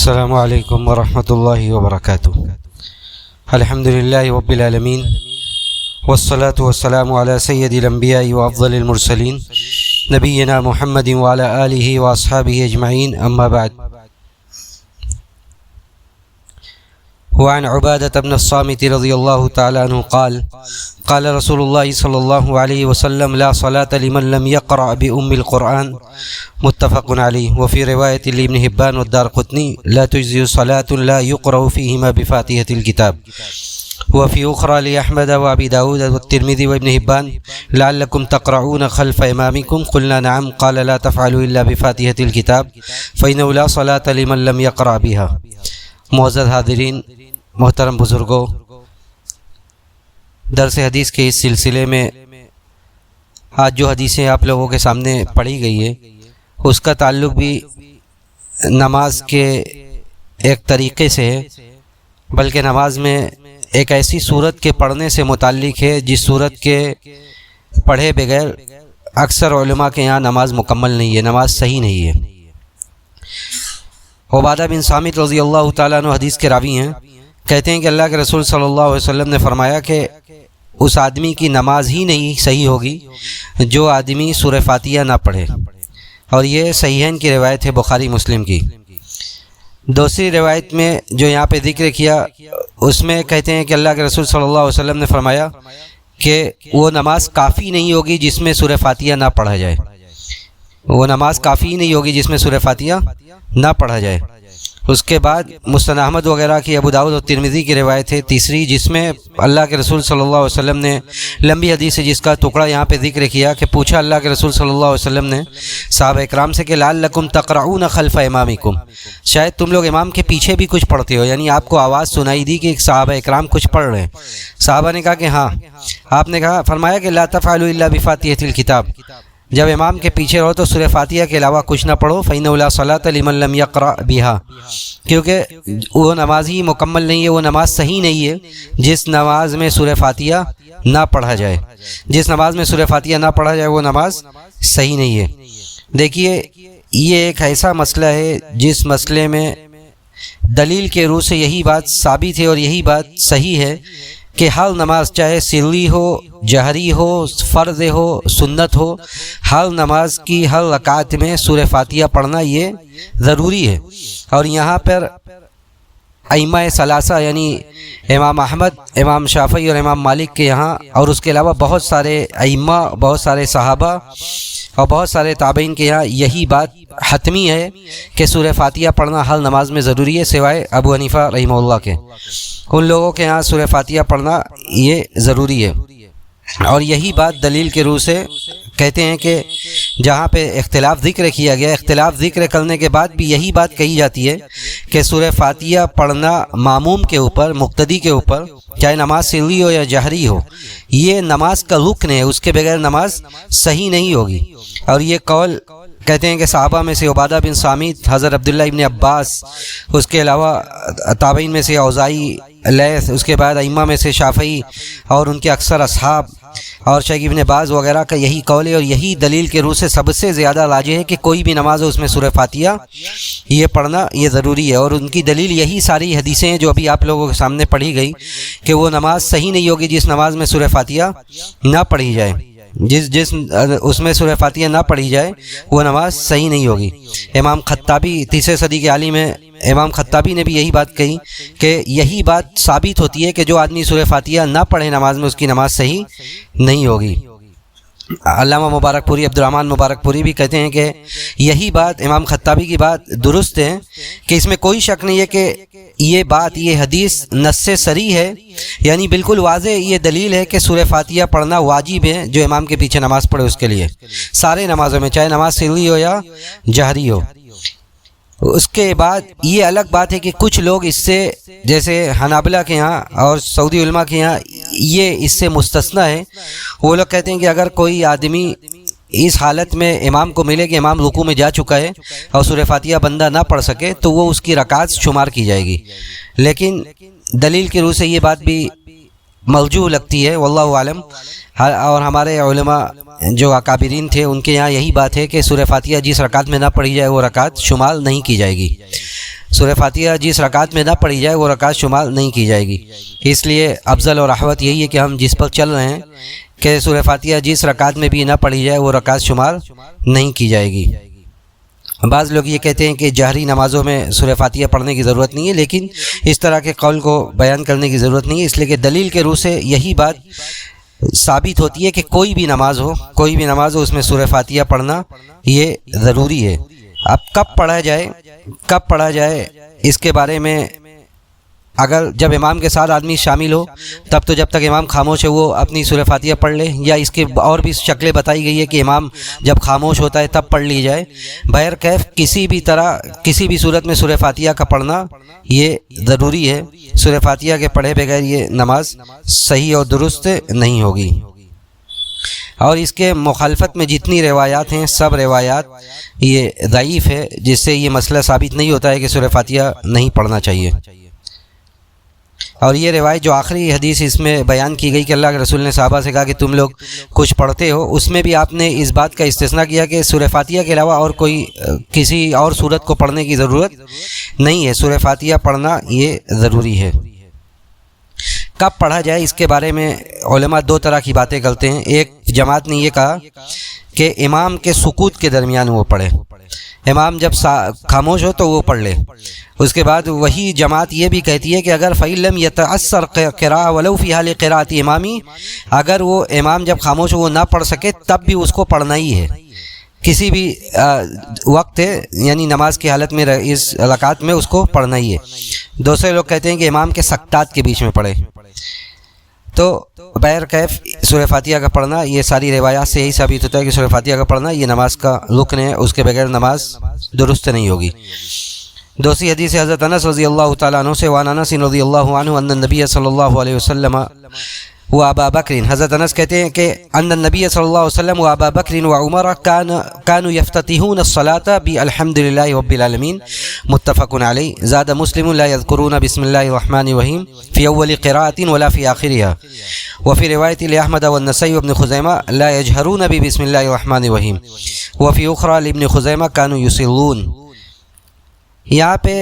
السلام علیکم ورحمۃ اللہ وبرکاتہ۔ الحمد للہ رب العالمین والصلاة والسلام علی سید الانبیاء وافضل المرسلین نبینا محمد وعلی آلہ واصحابہ اجمعین، اما بعد۔ وعن عبادة بن الصامت رضی اللہ تعالی عنہ قال قال رسول اللہ صلی اللہ علیہ وسلم لا صلاة لمن لم يقرأ بأم القرآن، متفق علیہ۔ وفي رواية لابن حبان والدارقطني لا تجزي صلاة لا يقرأ فيهما بفاتحة الكتاب۔ وفي أخرى لأحمد وأبي داود والترمذي وابن حبان لعلكم تقرؤون خلف إمامكم، قلنا نعم، قال لا تفعلوا إلا بفاتحة الكتاب فإنه لا صلاة لمن لم يقرأ بها۔ معزز حاضرین، محترم بزرگوں، درس حدیث کے اس سلسلے میں آج جو حدیثیں آپ لوگوں کے سامنے پڑھی گئی ہے اس کا تعلق بھی نماز کے ایک طریقے سے ہے، بلکہ نماز میں ایک ایسی صورت کے پڑھنے سے متعلق ہے جس صورت کے پڑھے بغیر اکثر علماء کے یہاں نماز مکمل نہیں ہے، نماز صحیح نہیں ہے۔ عبادہ بن صامت رضی اللہ تعالیٰ عنہ حدیث کے راوی ہیں، کہتے ہیں کہ اللہ کے رسول صلی اللہ علیہ وسلم نے فرمایا کہ اس آدمی کی نماز ہی نہیں صحیح ہوگی جو آدمی سورہ فاتحہ نہ پڑھے، اور یہ صحیحین کی روایت ہے، بخاری مسلم کی۔ دوسری روایت میں جو یہاں پہ ذکر کیا اس میں کہتے ہیں کہ اللہ کے رسول صلی اللہ علیہ وسلم نے فرمایا کہ وہ نماز کافی نہیں ہوگی جس میں سورہ فاتحہ نہ پڑھا جائے، وہ نماز کافی نہیں ہوگی جس میں سورہ فاتحہ نہ پڑھا جائے۔ اس کے بعد مسند احمد وغیرہ کی، ابو داؤد اور ترمذی کی روایت ہے تیسری، جس میں اللہ کے رسول صلی اللہ علیہ وسلم نے لمبی حدیث ہے جس کا ٹکڑا یہاں پہ ذکر کیا کہ پوچھا اللہ کے رسول صلی اللہ علیہ وسلم نے صحابہ اکرام سے کہ لعلکم تقرؤون خلف امامکم، شاید تم لوگ امام کے پیچھے بھی کچھ پڑھتے ہو، یعنی آپ کو آواز سنائی دی کہ صحابہ اکرام کچھ پڑھ رہے ہیں۔ صحابہ نے کہا کہ ہاں۔ آپ نے کہا، فرمایا کہ لا تفعلوا الا بفاتحة الكتاب، جب امام کے پیچھے رہو تو سورہ فاتحہ کے علاوہ کچھ نہ پڑھو، فإنه لا صلاة لمن لم يقرأ بها، کیونکہ وہ نماز ہی مکمل نہیں ہے، وہ نماز صحیح نہیں ہے جس نماز میں سورہ فاتحہ نہ پڑھا جائے، جس نماز میں سورہ فاتحہ نہ پڑھا جائے وہ نماز صحیح نہیں ہے۔ دیکھیے، یہ ایک ایسا مسئلہ ہے جس مسئلے میں دلیل کے روح سے یہی بات ثابت ہے اور یہی بات صحیح ہے کہ ہر نماز چاہے سری ہو، جہری ہو، فرض ہو، سنت ہو، ہر نماز کی ہر رکعت میں سورہ فاتحہ پڑھنا یہ ضروری ہے۔ اور یہاں پر ائمہ ثلاثہ یعنی امام احمد، امام شافعی اور امام مالک کے یہاں، اور اس کے علاوہ بہت سارے ائمہ، بہت سارے صحابہ اور بہت سارے تابعین کے یہاں یہی بات حتمی ہے کہ سورہ فاتحہ پڑھنا ہر نماز میں ضروری ہے، سوائے ابو حنیفہ رحمہ اللہ کے۔ ان لوگوں کے ہاں سورہ فاتحہ پڑھنا یہ ضروری ہے، اور یہی بات دلیل کے روح سے کہتے ہیں کہ جہاں پہ اختلاف ذکر کیا گیا، اختلاف ذکر کرنے کے بعد بھی یہی بات کہی جاتی ہے کہ سورہ فاتحہ پڑھنا معموم کے اوپر، مقتدی کے اوپر، چاہے نماز سری ہو یا جہری ہو، یہ نماز کا رکن ہے، اس کے بغیر نماز صحیح نہیں ہوگی۔ اور یہ قول کہتے ہیں کہ صحابہ میں سے عبادہ بن صامت، حضرت عبداللہ ابن عباس، اس کے علاوہ تابعین میں سے اوزاعی، لیث، اس کے بعد ائمہ میں سے شافعی اور ان کے اکثر اصحاب اور شیخ ابن باز وغیرہ کا یہی قول ہے، اور یہی دلیل کے روح سے سب سے زیادہ راجح ہے کہ کوئی بھی نماز ہو اس میں سورہ فاتحہ یہ پڑھنا یہ ضروری ہے۔ اور ان کی دلیل یہی ساری حدیثیں ہیں جو ابھی آپ لوگوں کے سامنے پڑھی گئی کہ وہ نماز صحیح نہیں ہوگی جس نماز میں سورہ فاتحہ نہ پڑھی جائے، جس اس میں سورہ فاتحہ نہ پڑھی جائے وہ نماز صحیح نہیں ہوگی۔ امام خطابی، تیسرے صدی کے عالم ہیں، امام خطابی نے بھی یہی بات کہی کہ یہی بات ثابت ہوتی ہے کہ جو آدمی سورہ فاتحہ نہ پڑھے نماز میں اس کی نماز صحیح نہیں ہوگی۔ علامہ مبارک پوری، عبدالرحمن مبارک پوری بھی کہتے ہیں کہ یہی بات امام خطابی کی بات درست ہے، کہ اس میں کوئی شک نہیں ہے کہ یہ بات، یہ حدیث نص صریح ہے، یعنی بالکل واضح یہ دلیل ہے کہ سورہ فاتحہ پڑھنا واجب ہے جو امام کے پیچھے نماز پڑھے اس کے لیے، سارے نمازوں میں، چاہے نماز سری ہو یا جہری ہو۔ اس کے بعد یہ الگ بات ہے کہ کچھ لوگ اس سے، جیسے حنابلہ کے ہاں اور سعودی علماء کے ہاں، یہ اس سے مستثنیٰ ہے۔ وہ لوگ کہتے ہیں کہ اگر کوئی آدمی اس حالت میں امام کو ملے کہ امام رکوع میں جا چکا ہے اور سورہ فاتحہ بندہ نہ پڑھ سکے تو وہ اس کی رکعت شمار کی جائے گی، لیکن دلیل کی روح سے یہ بات بھی مرجوح لگتی ہے، واللہ عالم۔ اور ہمارے علماء جو اکابرین تھے ان کے یہاں یہی بات ہے کہ سورہ فاتحہ جس رکعت میں نہ پڑھی جائے وہ رکعت شمار نہیں کی جائے گی۔ سورہ فاتحہ جس رکعت میں نہ پڑھی جائے وہ رکعت شمار نہیں کی جائے گی۔ اس لیے افضل اور احوط یہی ہے کہ ہم جس پر چل رہے ہیں کہ سورہ فاتحہ جس رکعت میں بھی نہ پڑھی جائے وہ رکعت شمار نہیں کی جائے گی۔ بعض لوگ یہ کہتے ہیں کہ جہری نمازوں میں سورہ فاتحہ پڑھنے کی ضرورت نہیں ہے، لیکن اس طرح کے قول کو بیان کرنے کی ضرورت نہیں ہے، اس لیے کہ دلیل کے روح سے یہی بات ثابت ہوتی ہے کہ کوئی بھی نماز ہو اس میں سورہ فاتحہ پڑھنا یہ ضروری ہے۔ اب کب پڑھا جائے اس کے بارے میں، اگر جب امام کے ساتھ آدمی شامل ہو تب تو جب تک امام خاموش ہے وہ اپنی سورہ فاتحہ پڑھ لے، یا اس کی اور بھی شکلیں بتائی گئی ہے کہ امام جب خاموش ہوتا ہے تب پڑھ لی جائے۔ بہرکیف کسی بھی صورت میں سورہ فاتحہ کا پڑھنا یہ ضروری ہے۔ سورہ فاتحہ کے پڑھے بغیر یہ نماز صحیح اور درست نہیں ہوگی۔ اور اس کے مخالفت میں جتنی روایات ہیں سب روایات یہ ضعیف ہے، جس سے یہ مسئلہ ثابت نہیں ہوتا ہے کہ سورہ فاتحہ نہیں پڑھنا چاہیے۔ اور یہ روایت جو آخری حدیث اس میں بیان کی گئی کہ اللہ کے رسول نے صحابہ سے کہا کہ تم لوگ کچھ پڑھتے ہو، اس میں بھی آپ نے اس بات کا استثناء کیا کہ سورہ فاتحہ کے علاوہ اور کسی اور سورت کو پڑھنے کی ضرورت نہیں ہے، سورہ فاتحہ پڑھنا یہ ضروری ہے۔ کب پڑھا جائے اس کے بارے میں علماء دو طرح کی باتیں کرتے ہیں۔ ایک جماعت نے یہ کہا کہ امام کے سکوت کے درمیان وہ پڑھے، امام جب خاموش ہو تو وہ پڑھ لے۔ اس کے بعد وہی جماعت یہ بھی کہتی ہے کہ اگر فَإِن لَمْ يَتَأَثَّرْ قِرَاءَةً وَلَوْ فِي حَالِ قِرَاءَةِ إِمَامِهِ، اگر وہ امام جب خاموش ہو وہ نہ پڑھ سکے تب بھی اس کو پڑھنا ہی ہے، کسی بھی وقت ہے، یعنی نماز کی حالت میں اس رکعت میں اس کو پڑھنا ہی ہے۔ دوسرے لوگ کہتے ہیں کہ امام کے سکتات کے بیچ میں پڑھے۔ تو بہرکیف سورہ فاتحہ کا پڑھنا یہ ساری روایات سے یہی ثابت ہوتا ہے کہ سورہ فاتحہ کا پڑھنا یہ نماز کا رکن ہے، اس کے بغیر نماز درست نہیں ہوگی۔ دوسری حدیث حضرت انس رضی اللہ تعالیٰ عنہ سے، وعن انس رضی اللہ عنہ ان النبی صلی اللہ علیہ وسلم و ابا بکر، حضرت انس کہتے ہیں کہ ان النبی صلی اللہ علیہ وسلم و ابا بکر و عمر كانوا يفتتحون الصلاة بالحمد لله رب العالمين، متفق علیہ۔ زاد مسلم لا يذكرون بسم الله الرحمن الرحيم في اول قراءة ولا في آخرها، وفي رواية لأحمد والنسائي وابن خزيمة لا يجهرون بسم الله الرحمن الرحيم، وفي أخرى لابن خزيمة كانوا يصلون۔ یہاں پہ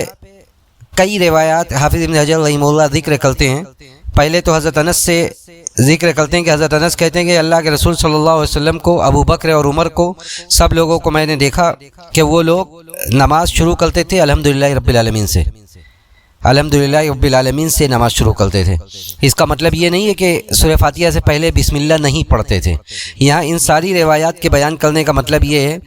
کئی روایات حافظ ابن حجر رحمہ اللہ ذکر کرتے ہیں۔ پہلے تو حضرت انس سے ذکر کرتے ہیں کہ حضرت انس کہتے ہیں کہ اللہ کے رسول صلی اللہ علیہ وسلم کو، ابو بکر اور عمر کو، سب لوگوں کو میں نے دیکھا کہ وہ لوگ نماز شروع کرتے تھے الحمدللہ رب العالمین سے، الحمدللہ رب العالمین سے نماز شروع کرتے تھے۔ اس کا مطلب یہ نہیں ہے کہ سورہ فاتحہ سے پہلے بسم اللہ نہیں پڑھتے تھے۔ یہاں ان ساری روایات کے بیان کرنے کا مطلب یہ ہے،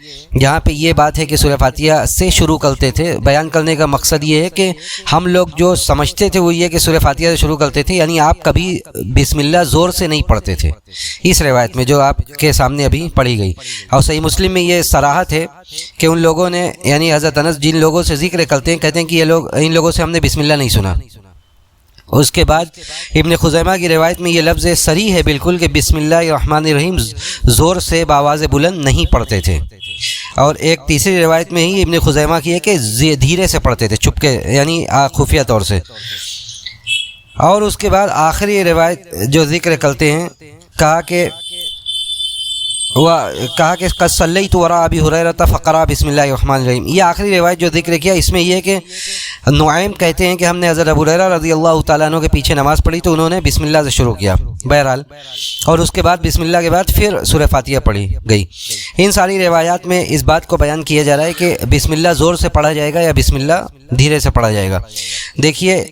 جہاں پہ یہ بات ہے کہ سورہ فاتحہ سے شروع کرتے تھے، بیان کرنے کا مقصد یہ ہے کہ ہم لوگ جو سمجھتے تھے وہ یہ کہ سورہ فاتحہ سے شروع کرتے تھے، یعنی آپ کبھی بسم اللہ زور سے نہیں پڑھتے تھے اس روایت میں جو آپ کے سامنے ابھی پڑھی گئی۔ اور صحیح مسلم میں یہ صراحت ہے کہ ان لوگوں نے، یعنی حضرت انس جن لوگوں سے ذکر کرتے ہیں، کہتے ہیں کہ یہ لوگ، ان لوگوں سے ہم نے بسم اللہ نہیں سنا۔ اس کے بعد ابن خزیمہ کی روایت میں یہ لفظ صریح ہے بالکل کہ بسم اللہ الرحمن الرحیم زور سے بآواز بلند نہیں پڑھتے تھے۔ اور ایک تیسری روایت میں ہی ابن خزیمہ کی ہے کہ دھیرے سے پڑھتے تھے، چھپ کے، یعنی خفیہ طور سے۔ اور اس کے بعد آخری روایت جو ذکر کرتے ہیں، کہا کہ قد صلیت وراء ابی ہریرہ فقرأ بسم اللہ الرحمن الرحیم۔ یہ آخری روایت جو ذکر کیا اس میں یہ ہے کہ نعیم کہتے ہیں کہ ہم نے حضرت ابو ہریرہ رضی اللہ تعالیٰ عنہ کے پیچھے نماز پڑھی تو انہوں نے بسم اللہ سے شروع کیا بہرحال، اور اس کے بعد بسم اللہ کے بعد پھر سورہ فاتحہ پڑھی گئی۔ ان ساری روایات میں اس بات کو بیان کیا جا رہا ہے کہ بسم اللہ زور سے پڑھا جائے گا یا بسم اللہ دھیرے سے پڑھا جائے گا۔ دیکھیے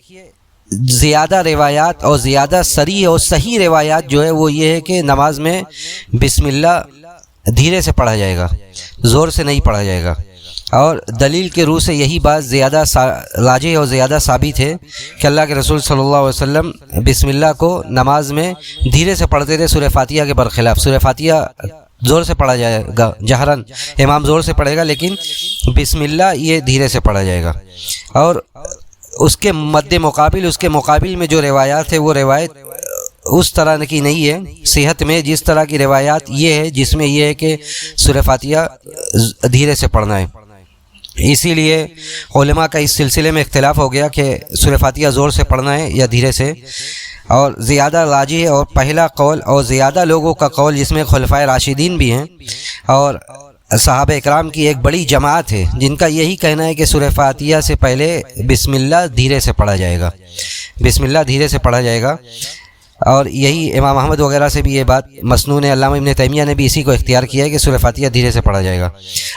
زیادہ روایات اور زیادہ صریح اور صحیح روایات جو ہے وہ یہ ہے کہ نماز میں بسم اللہ دھیرے سے پڑھا جائے گا، زور سے نہیں پڑھا جائے گا۔ اور دلیل کے روح سے یہی بات زیادہ راجح اور زیادہ ثابت ہے کہ اللہ کے رسول صلی اللہ علیہ وسلم بسم اللہ کو نماز میں دھیرے سے پڑھتے تھے، سورہ فاتحہ کے برخلاف۔ سورہ فاتحہ زور سے پڑھا جائے گا جہرن، امام زور سے پڑھے گا، لیکن بسم اللہ یہ دھیرے سے پڑھا جائے گا۔ اور اس کے اس کے مقابل میں جو روایات ہے وہ روایت اس طرح کی نہیں ہے صحت میں، جس طرح کی روایات یہ ہے جس میں یہ ہے کہ سورہ فاتحہ دھیرے سے پڑھنا ہے۔ اسی لیے علماء کا اس سلسلے میں اختلاف ہو گیا کہ سورہ فاتحہ زور سے پڑھنا ہے یا دھیرے سے، اور زیادہ راجح اور پہلا قول اور زیادہ لوگوں کا قول جس میں خلفائے راشدین بھی ہیں اور صحابہ اکرام کی ایک بڑی جماعت ہے جن کا یہی کہنا ہے کہ سورہ فاتحہ سے پہلے بسم اللہ دھیرے سے پڑھا جائے گا، بسم اللہ دھیرے سے پڑھا جائے گا، اور یہی امام احمد وغیرہ سے بھی یہ بات مسنون ہے، علامہ ابن تیمیہ نے بھی اسی کو اختیار کیا ہے کہ سورہ فاتحہ دھیرے سے پڑھا جائے گا۔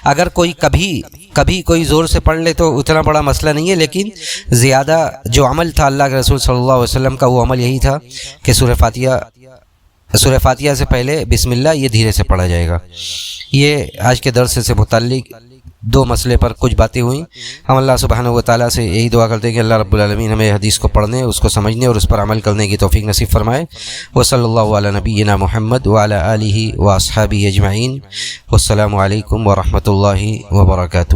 اگر کوئی کبھی کوئی زور سے پڑھ لے تو اتنا بڑا مسئلہ نہیں ہے، لیکن زیادہ جو عمل تھا اللہ کے رسول صلی اللہ علیہ وسلم کا، وہ عمل یہی تھا کہ سورہ فاتحہ سے پہلے بسم اللہ یہ دھیرے سے پڑھا جائے گا۔ یہ آج کے درس سے متعلق دو مسئلے پر کچھ باتیں ہوئیں۔ ہم اللہ سبحانہ و تعالیٰ سے یہی دعا کرتے ہیں کہ اللہ رب العالمین ہمیں حدیث کو پڑھنے، اس کو سمجھنے اور اس پر عمل کرنے کی توفیق نصیب فرمائے۔ وصلی اللہ علی نبینا محمد وعلی آلہ واصحابہ اجمعین۔ والسلام علیکم ورحمۃ اللہ وبرکاتہ۔